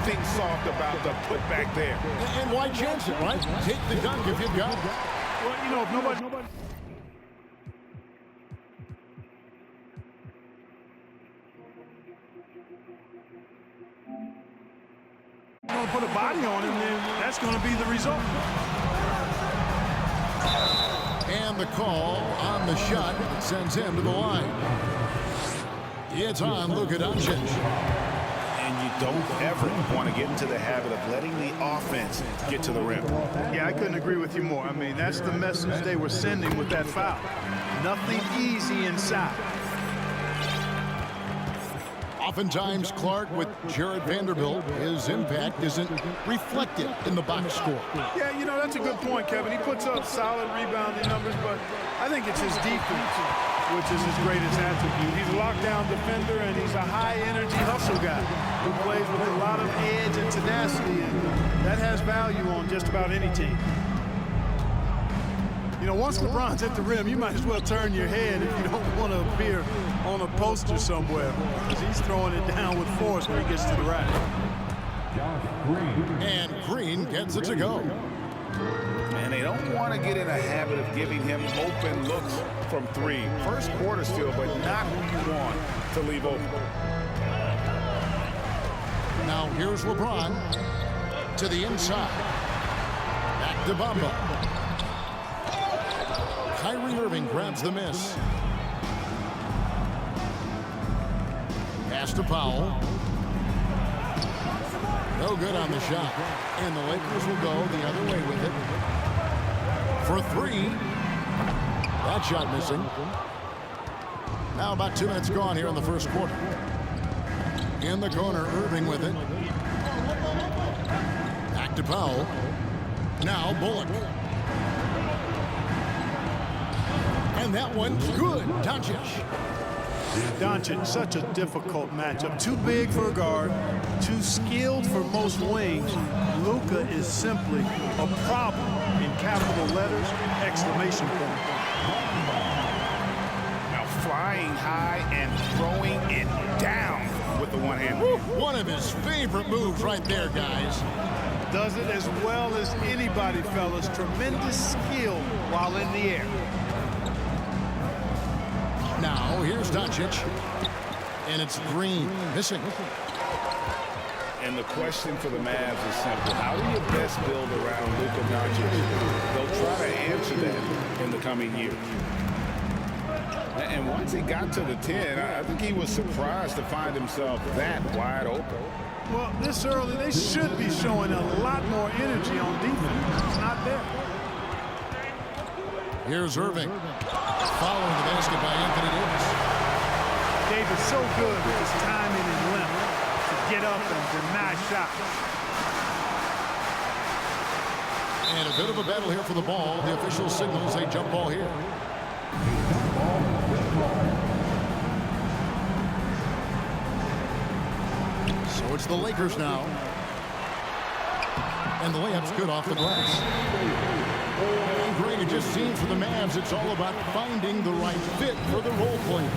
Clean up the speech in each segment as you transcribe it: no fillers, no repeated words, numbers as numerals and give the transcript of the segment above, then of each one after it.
nothing soft about the putback there. And why chance it, right? Take the dunk if you've got it. Well, you know, if nobody... Going to put a body on him, then that's going to be the result. And the call on the shot sends him to the line. It's on Luka Doncic. And you don't ever want to get into the habit of letting the offense get to the rim. Yeah, I couldn't agree with you more. I mean, that's the message they were sending with that foul. Nothing easy inside. Oftentimes, Clark, with Jared Vanderbilt, his impact isn't reflected in the box score. Yeah, you know, that's a good point, Kevin. He puts up solid rebounding numbers, but I think it's his defense, which is his greatest attribute. He's a lockdown defender, and he's a high-energy hustle guy who plays with a lot of edge and tenacity, and that has value on just about any team. You know, once LeBron's at the rim, you might as well turn your head if you don't want to appear on a poster somewhere, because he's throwing it down with force when he gets to the rack. And Green gets it to go. And they don't want to get in a habit of giving him open looks from three. First quarter still, but not who you want to leave open. Now here's LeBron to the inside. Back to Bamba. Kyrie Irving grabs the miss. Pass to Powell. No good on the shot. And the Lakers will go the other way with it. For three. That shot missing. Now about 2 minutes gone here in the first quarter. In the corner, Irving with it. Back to Powell. Now Bullock. And that one's good. Doncic. Doncic, such a difficult matchup. Too big for a guard, too skilled for most wings. Luka is simply a problem in capital letters, exclamation point. Now flying high and throwing it down with the one hand. One of his favorite moves right there, guys. Does it as well as anybody, fellas. Tremendous skill while in the air. Now, here's Doncic. And it's Green missing. And the question for the Mavs is simple. How do you best build around Luka Doncic? They'll try to answer that in the coming years. And once he got to the 10, I think he was surprised to find himself that wide open. Well, this early, they should be showing a lot more energy on defense. It's not there. Here's Irving. Following the basket by Anthony Davis. Davis so good with his timing and length to get up and deny shots. And a bit of a battle here for the ball. The official signals a jump ball here. So it's the Lakers now. And the layup's good off the glass. Greg, it just seems for the Mavs it's all about finding the right fit for the role player.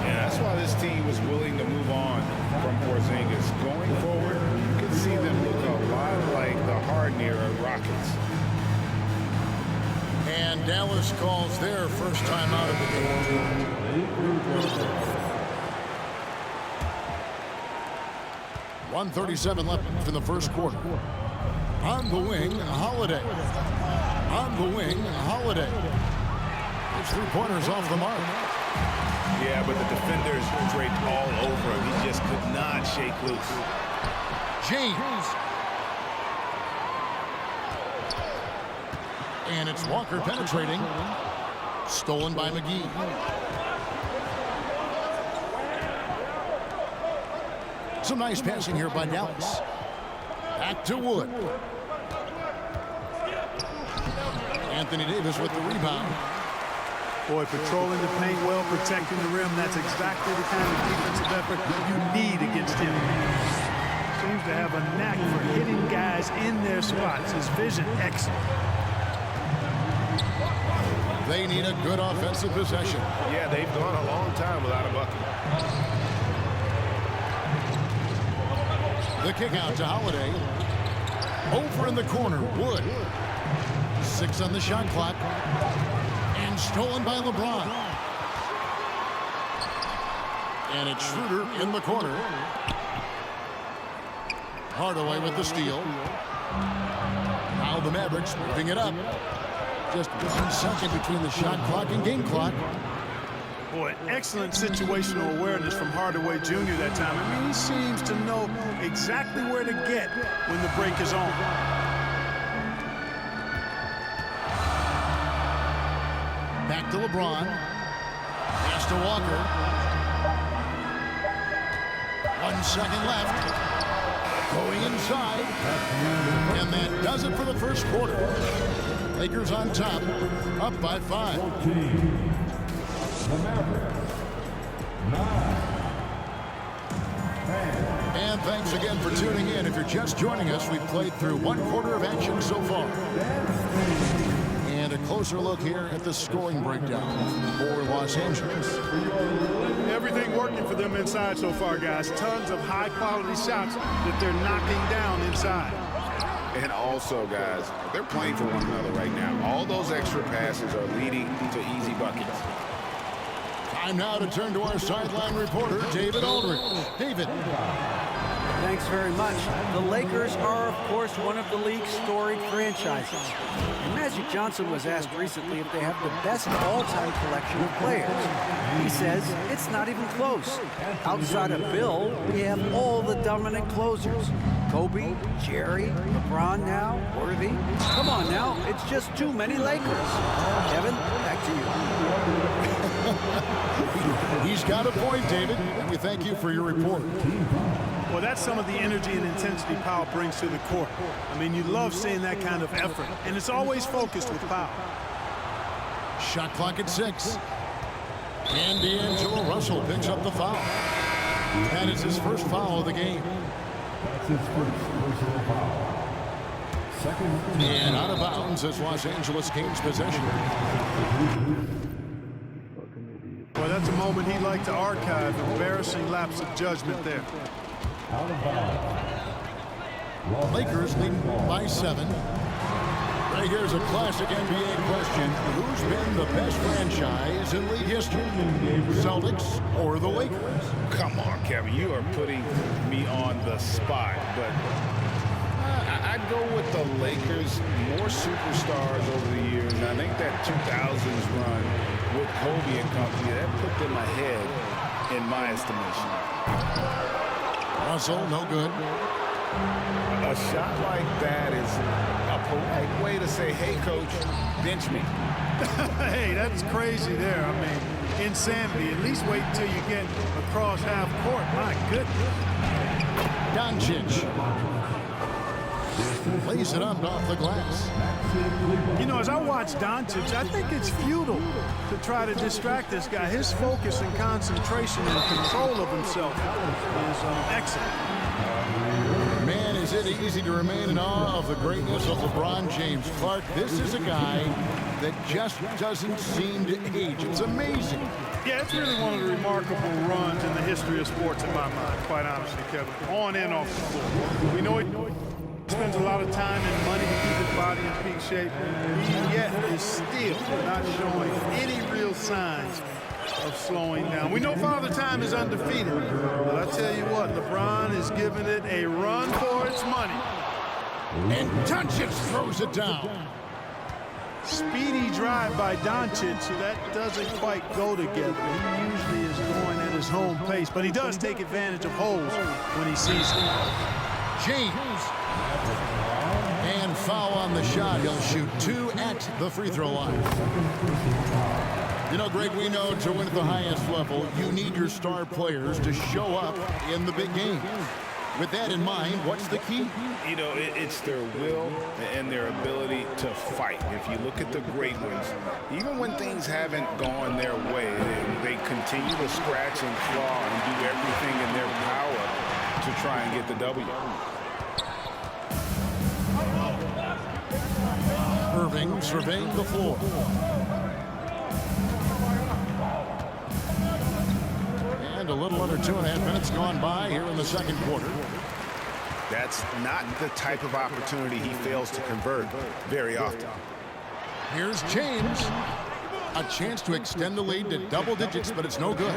And that's why this team was willing to move on from Porzingis. Going forward, you can see them look a lot like the Harden era Rockets. And Dallas calls their first time out of the game. 1:37 left in the first quarter. On the wing, Holiday. On the wing, Holiday. It's 3-pointers off the mark. Yeah, but the defenders draped all over him. He just could not shake loose. James. And it's Walker penetrating. Stolen by McGee. Some nice passing here by Dallas. Back to Wood. Anthony Davis with the rebound. Boy, patrolling the paint well, protecting the rim. That's exactly the kind of defensive effort you need against him. Seems to have a knack for hitting guys in their spots. His vision, excellent. They need a good offensive possession. Yeah, they've gone a long time without a bucket. The kick out to Holiday. Over in the corner, Wood. 6 on the shot clock. And stolen by LeBron. And it's Schroeder in the corner. Hardaway with the steal. Now the Mavericks moving it up. Just 1 second between the shot clock and game clock. Boy, excellent situational awareness from Hardaway Jr. that time. I mean, he seems to know exactly where to get when the break is on. Back to LeBron. Pass to Walker. 1 second left. Going inside. And that does it for the first quarter. Lakers on top, up by 5. And thanks again for tuning in. If you're just joining us, we've played through 1 quarter of action so far. And a closer look here at the scoring breakdown for Los Angeles. Everything working for them inside so far, guys. Tons of high-quality shots that they're knocking down inside. And also, guys, they're playing for one another right now. All those extra passes are leading to easy buckets. Time now to turn to our sideline reporter, David Aldridge. David. Thanks very much. The Lakers are, of course, one of the league's storied franchises. And Magic Johnson was asked recently if they have the best all-time collection of players. He says it's not even close. Outside of Bill, we have all the dominant closers. Kobe, Jerry, LeBron now, Worthy. Come on now, it's just too many Lakers. Kevin, back to you. He's got a point, David, and we thank you for your report. Well, that's some of the energy and intensity Powell brings to the court. I mean, you love seeing that kind of effort, and it's always focused with Powell. Shot clock at 6. And D'Angelo Russell picks up the foul. That is his first foul of the game. That's his first personal foul. Second. And out of bounds as Los Angeles gains possession. Well, that's a moment he'd like to archive. Embarrassing lapse of judgment there. Out of bounds. Lakers lead by 7. Right here's a classic NBA question. Who's been the best franchise in league history? Celtics or the Lakers? Come on, Kevin. You are putting me on the spot. But I'd go with the Lakers. More superstars over the years. And I think that 2000s run with Kobe and company, that put them ahead in my estimation. Russell, no good. A shot like that is a polite way to say, hey, coach, bench me. Hey, that's crazy there. I mean, insanity. At least wait until you get across half court. My goodness. Doncic lays it up off the glass. You know, as I watch Doncic, I think it's futile to try to distract this guy. His focus and concentration and control of himself is excellent. Man, is it easy to remain in awe of the greatness of LeBron James. Clark, this is a guy that just doesn't seem to age. It's amazing. Yeah, it's really one of the remarkable runs in the history of sports in my mind, quite honestly, Kevin. On and off the floor. We know he spends a lot of time and money to keep his body in peak shape. He yet is still not showing any real signs of slowing down. We know Father Time is undefeated, but I tell you what, LeBron is giving it a run for its money. And Doncic throws it down. Speedy drive by Doncic, that doesn't quite go together. He usually is going at his home pace, but he does take advantage of holes when he sees them. James. And foul on the shot. He'll shoot 2 at the free throw line. You know, Greg, we know to win at the highest level, you need your star players to show up in the big game. With that in mind, what's the key? You know, it's their will and their ability to fight. If you look at the great ones, even when things haven't gone their way, they continue to scratch and claw and do everything in their power to try and get the W. Irving surveying the floor. And a little under 2.5 minutes gone by here in the second quarter. That's not the type of opportunity he fails to convert very often. Here's James. A chance to extend the lead to double digits, but it's no good.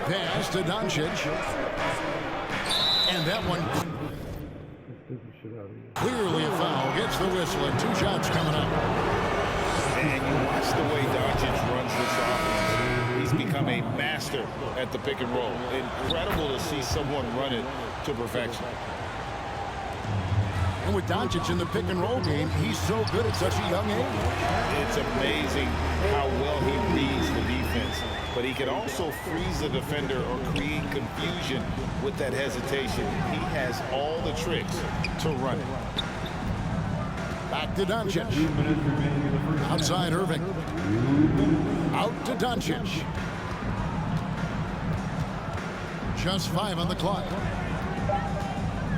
Pass to Doncic. And that one clearly a foul. Gets the whistle and 2 shots coming up. And you watch the way Doncic runs this offense. He's become a master at the pick and roll. Incredible to see someone run it to perfection. And with Doncic in the pick and roll game, he's so good at such a young age. It's amazing how well he reads the defense. But he can also freeze the defender or create confusion with that hesitation. He has all the tricks to run it. Back to Doncic. Outside Irving. Out to Doncic. Just 5 on the clock.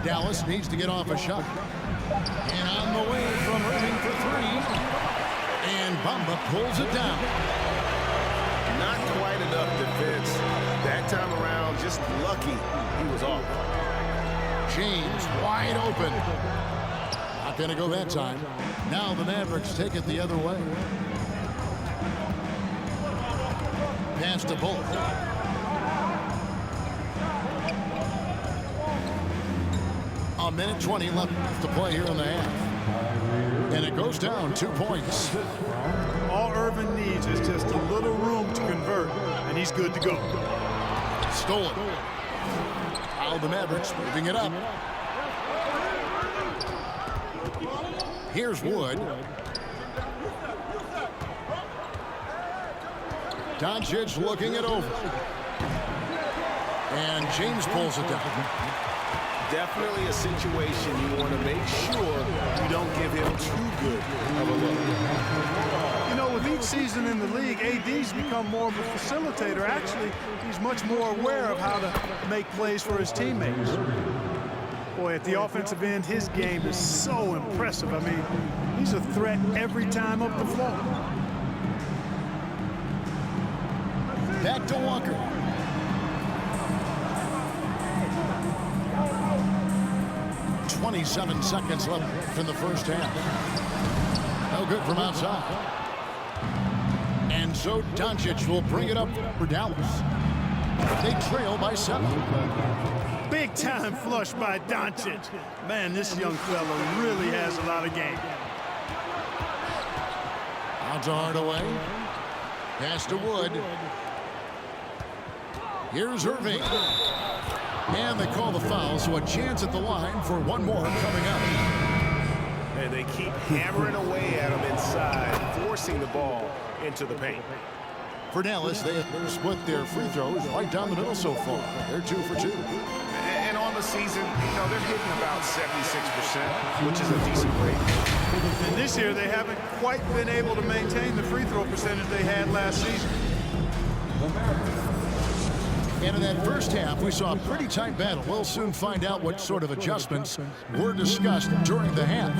Dallas needs to get off a shot. And on the way from Irving for 3. And Bamba pulls it down. Not quite enough defense. That time around, just lucky he was off. James wide open. Not going to go that time. Now the Mavericks take it the other way. Pass to Bullock. A minute 20 left to play here in the half. And it goes down 2 points. All Irvin needs is just a little room to convert, and he's good to go. Stolen. Now the Mavericks moving it up. Here's Wood. Doncic looking it over. And James pulls it down. Definitely a situation you want to make sure you don't give him too good of a look. You know, with each season in the league, AD's become more of a facilitator. Actually, he's much more aware of how to make plays for his teammates. Boy, at the offensive end, his game is so impressive. I mean, he's a threat every time up the floor. Back to Walker. .27 seconds left in the first half. No good from outside. And so Doncic will bring it up for Dallas. They trail by 7. Big time flush by Doncic. Man, this young fella really has a lot of game. Out to Hardaway. Pass to Wood. Here's Irving. And they call the foul, so a chance at the line for one more coming up. And they keep hammering away at him inside, forcing the ball into the paint. For Dallas, they have split their free throws right down the middle so far. They're 2 for 2. And on the season, you know, they're hitting about 76%, which is a decent rate. And this year, they haven't quite been able to maintain the free throw percentage they had last season. And in that first half, we saw a pretty tight battle. We'll soon find out what sort of adjustments were discussed during the half.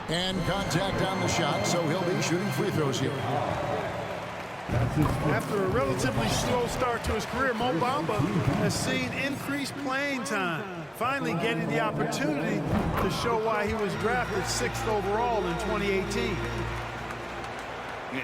And contact on the shot, so he'll be shooting free throws here. After a relatively slow start to his career, Mo Bamba has seen increased playing time, finally getting the opportunity to show why he was drafted 6th overall in 2018.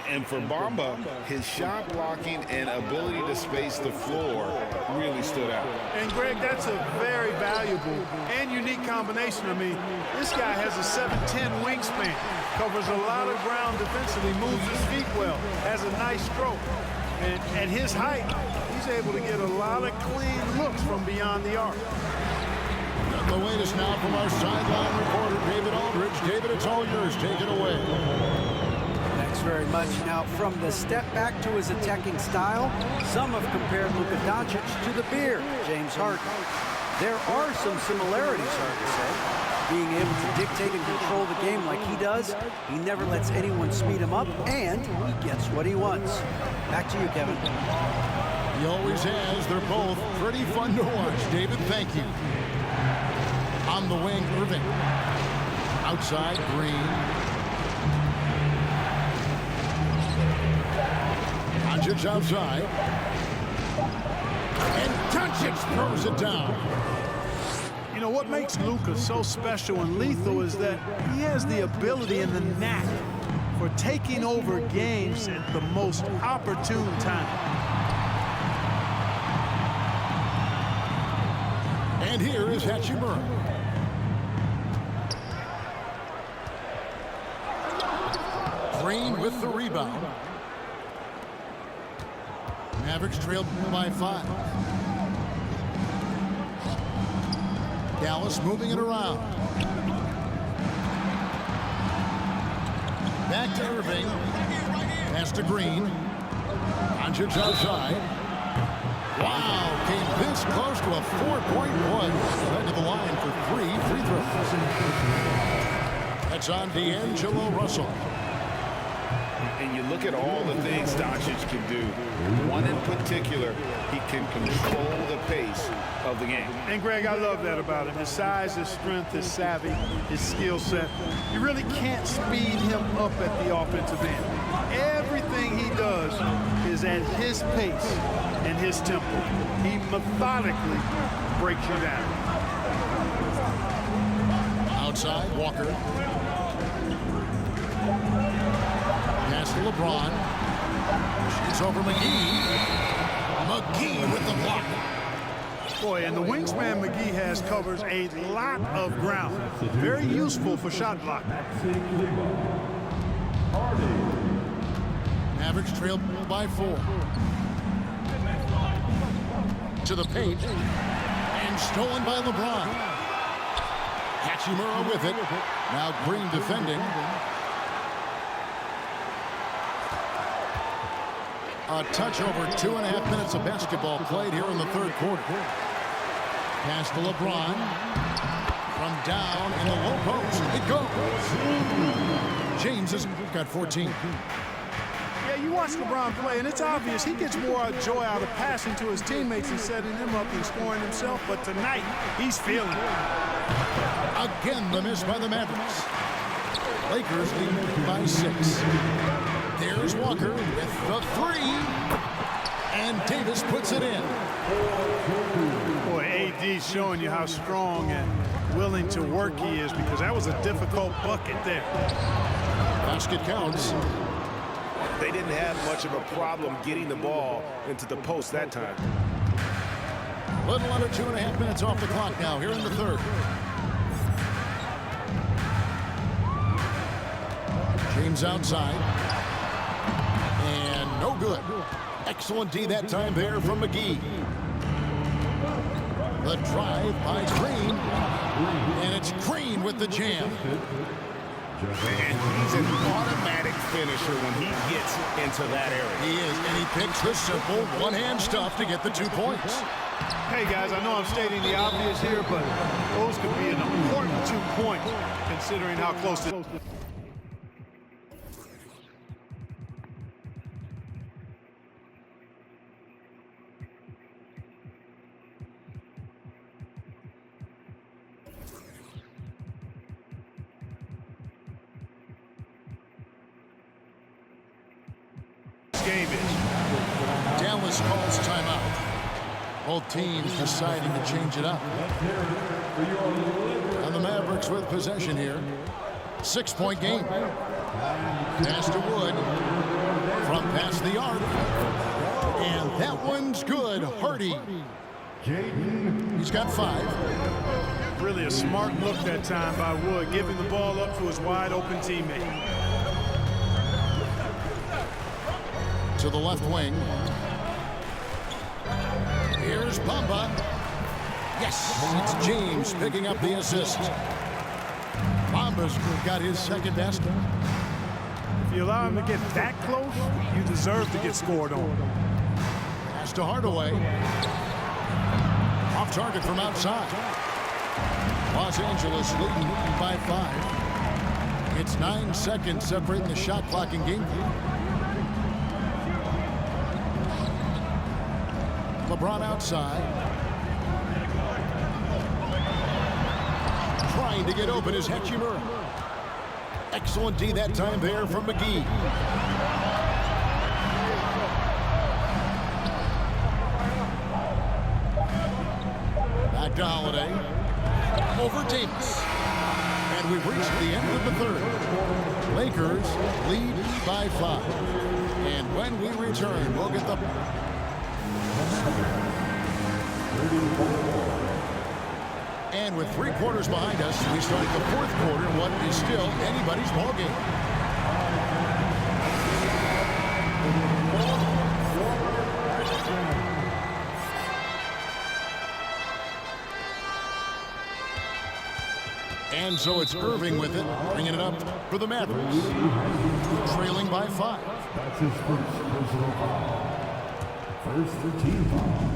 And for Bamba, his shot blocking and ability to space the floor really stood out. And Greg, that's a very valuable and unique combination. I mean, this guy has a 7'10" wingspan, covers a lot of ground defensively, moves his feet well, has a nice stroke. And at his height, he's able to get a lot of clean looks from beyond the arc. The latest now from our sideline reporter, David Aldridge. David, it's all yours. Take it away. Thanks very much. Now, from the step back to his attacking style, some have compared Luka Doncic to the Beard, James Harden. There are some similarities, hard to say. Being able to dictate and control the game like he does, he never lets anyone speed him up, and he gets what he wants. Back to you, Kevin. He always has. They're both pretty fun to watch. David, thank you. On the wing, Irving. Outside, Green. Doncic outside. And Doncic throws it down. You know, what makes Luka so special and lethal is that he has the ability and the knack for taking over games at the most opportune time. And here is Hachimura. Green with the rebound. Mavericks trailed by 5. Dallas moving it around. Back to Irving. Pass to Green. Doncic outside. Wow, came this close to a 4-point play. Led to the line for 3 free throws. That's on D'Angelo Russell. And you look at all the things Doncic can do. One in particular, he can control the pace of the game. And Greg, I love that about him. His size, his strength, his savvy, his skill set. You really can't speed him up at the offensive end. Everything he does is at his pace and his tempo. He methodically breaks you down. Outside, Walker. Pass to LeBron. Shoots over McGee. McGee with the block. Boy, and the wingspan McGee has covers a lot of ground. Very useful for shot blocking. Mavericks trail by 4. To the paint. And stolen by LeBron. Hachimura with it. Now Green defending. A touch over 2.5 minutes of basketball played here in the third quarter. Pass to LeBron. From down in the low post. It goes. James has got 14. Yeah, you watch LeBron play, and it's obvious he gets more joy out of passing to his teammates and setting them up and scoring himself. But tonight, he's feeling it. Again, the miss by the Mavericks. Lakers lead by 6. There's Walker with the 3. And Davis puts it in. Boy, AD's showing you how strong and willing to work he is, because that was a difficult bucket there. Basket counts. They didn't have much of a problem getting the ball into the post that time. Little under 2.5 minutes off the clock now here in the third. James outside. And no good. Excellent D that time there from McGee. The drive by Green. And it's Green with the jam. And he's an automatic finisher when he gets into that area. He is, and he picks the simple one-hand stuff to get the 2 points. Hey, guys, I know I'm stating the obvious here, but those could be an important 2 points considering how close it is. Game is. Dallas calls timeout. Both teams deciding to change it up. And the Mavericks with possession here. 6-point game. Pass to Wood. From past the arc. And that one's good. Hardy. He's got 5. Really a smart look that time by Wood, giving the ball up to his wide-open teammate. To the left wing. Here's Bamba. Yes, it's James picking up the assist. Bamba's got his second basket. If you allow him to get that close, you deserve to get scored on. Pass to Hardaway. Off target from outside. Los Angeles leading by 5. It's 9 seconds separating the shot clock and game. LeBron outside. Trying to get open is Hachimura. Excellent D that time there from McGee. Back to Holiday. Over Davis. And we've reached the end of the third. Lakers lead by 5. And when we return, we'll get the... And with 3 quarters behind us, we start the 4th quarter in what is still anybody's ballgame. And so it's Irving with it, bringing it up for the Mavericks. Trailing by 5. That's his first personal foul. First team foul.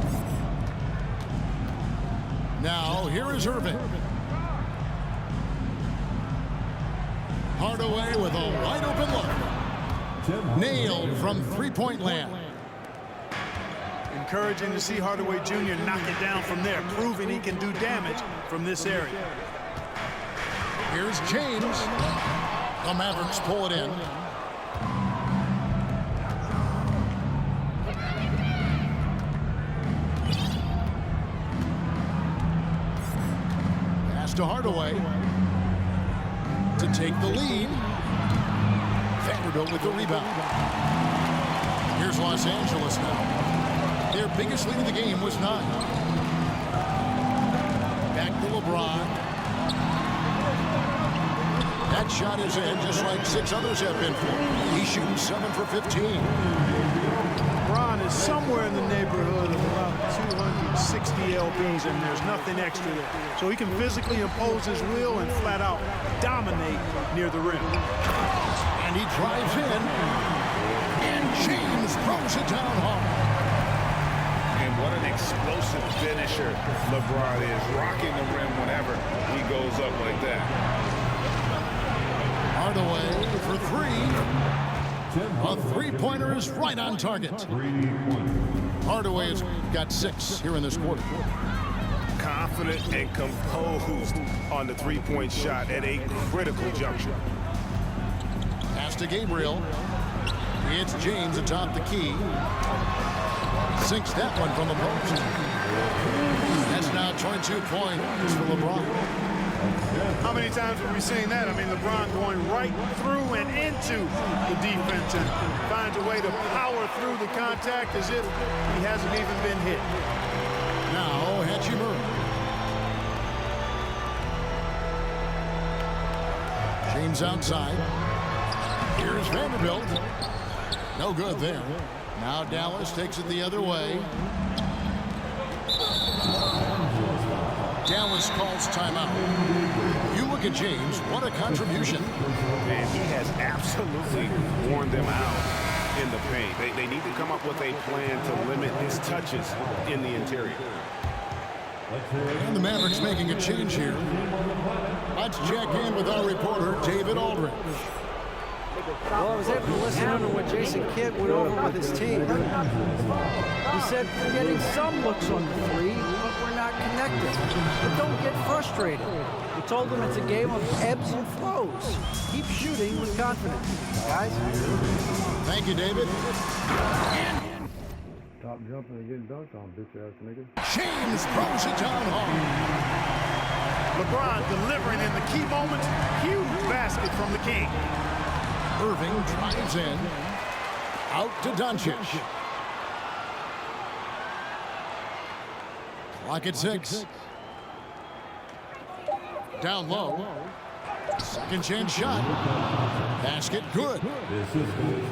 Now, here is Irving. Hardaway with a wide open look. Nailed from three-point land. Encouraging to see Hardaway Jr. knock it down from there, proving he can do damage from this area. Here's James. The Mavericks pull it in. Pass to Hardaway to take the lead. Vanderbilt with the rebound. Here's Los Angeles now. Their biggest lead of the game was 9. Back to LeBron. That shot is in, just like 6 others have been for. He's shooting 7 for 15. LeBron is somewhere in the neighborhood of about 260 lbs, and there's nothing extra there. So he can physically impose his will and flat out dominate near the rim. And he drives in, and James throws it down hard. And what an explosive finisher LeBron is, rocking the rim whenever he goes up like that. Hardaway for 3. A three-pointer is right on target. Hardaway has got 6 here in this quarter. Confident and composed on the three-point shot at a critical juncture. Pass to Gabriel. It's James atop the key. Sinks that one from the post. That's now 22 points for LeBron. How many times have we seen that? I mean, LeBron going right through and into the defense and finds a way to power through the contact as if he hasn't even been hit. Now, Hachimura. James outside. Here's Vanderbilt. No good there. Now Dallas takes it the other way. Dallas calls timeout. You look at James, what a contribution. And he has absolutely worn them out in the paint. They need to come up with a plan to limit his touches in the interior. And the Mavericks making a change here. Let's check in with our reporter, David Aldridge. Well, I was able to listen in to what Jason Kidd went over with his team. He said, we're getting some looks on the 3, but we're not connected. But don't get frustrated. We told them it's a game of ebbs and flows. Keep shooting with confidence, guys. Thank you, David. Top jumping and getting dunked on, bitch-ass nigga. James throws it down hard. LeBron delivering in the key moments. Huge basket from the King. Irving drives in. Out to Doncic. Clock at 6. Down low. Second chance shot. Basket good.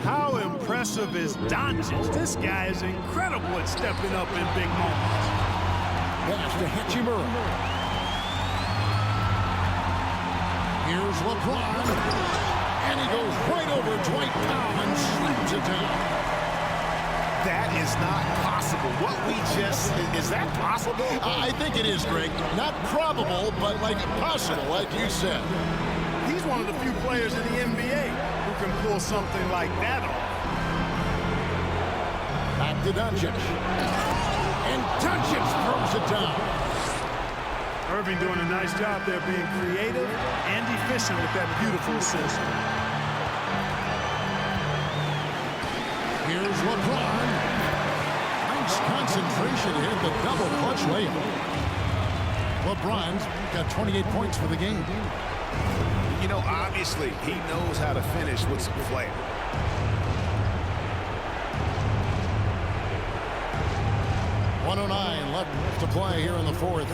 How impressive is Doncic? This guy is incredible at stepping up in big moments. Pass to Hachimura. Here's LeBron. And he goes right over Dwight Powell and slams it down. That is not possible. What we just, is that possible? I think it is, Greg. Not probable, but like possible, like you said. He's one of the few players in the NBA who can pull something like that off. Back to Doncic. And Doncic throws it down. Irving doing a nice job there, being creative and efficient with that beautiful assist. Here's LeBron. Nice concentration here, the double clutch layup. LeBron's got 28 points for the game. You know, obviously, he knows how to finish with some flair. .109 left to play here in the fourth.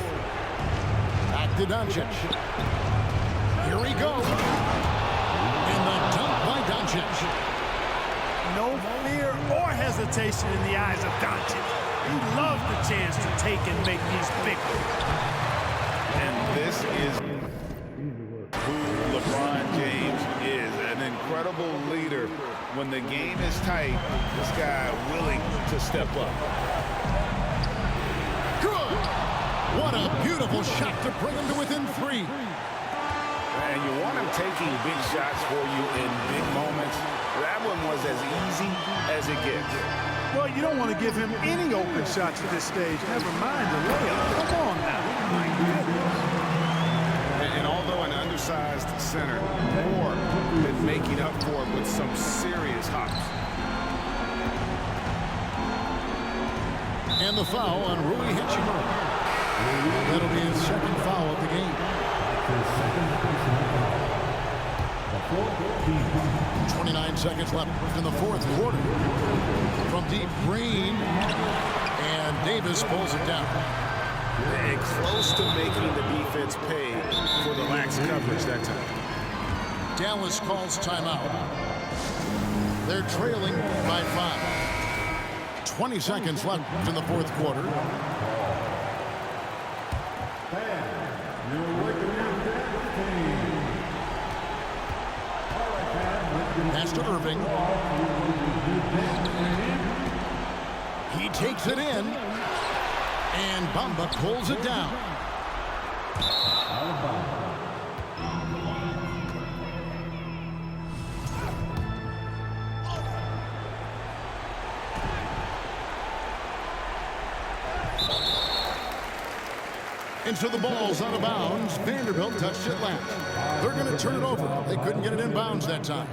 Back to Doncic. Here we go. And the dunk by Doncic. No fear or hesitation in the eyes of Doncic. He loves the chance to take and make these big ones. And this is who LeBron James is, an incredible leader. When the game is tight, this guy willing to step up. Good. What a beautiful shot to bring him to within 3. And you want him taking big shots for you in big moments. That one was as easy as it gets. Well, you don't want to give him any open shots at this stage. Never mind the layup. Come on now. My goodness. And although an undersized center, more than making up for it with some serious hops. And the foul on Rui Hachimura. That'll be his second foul of the game. 29 seconds left in the fourth quarter. From deep, Green, and Davis pulls it down. And close to making the defense pay for the lax coverage that time. Dallas calls timeout. They're trailing by 5. 20 seconds left in the fourth quarter. Pass to Irving. He takes it in, and Bamba pulls it down. And so the ball's out of bounds. Vanderbilt touched it last. They're going to turn it over. They couldn't get it in bounds that time.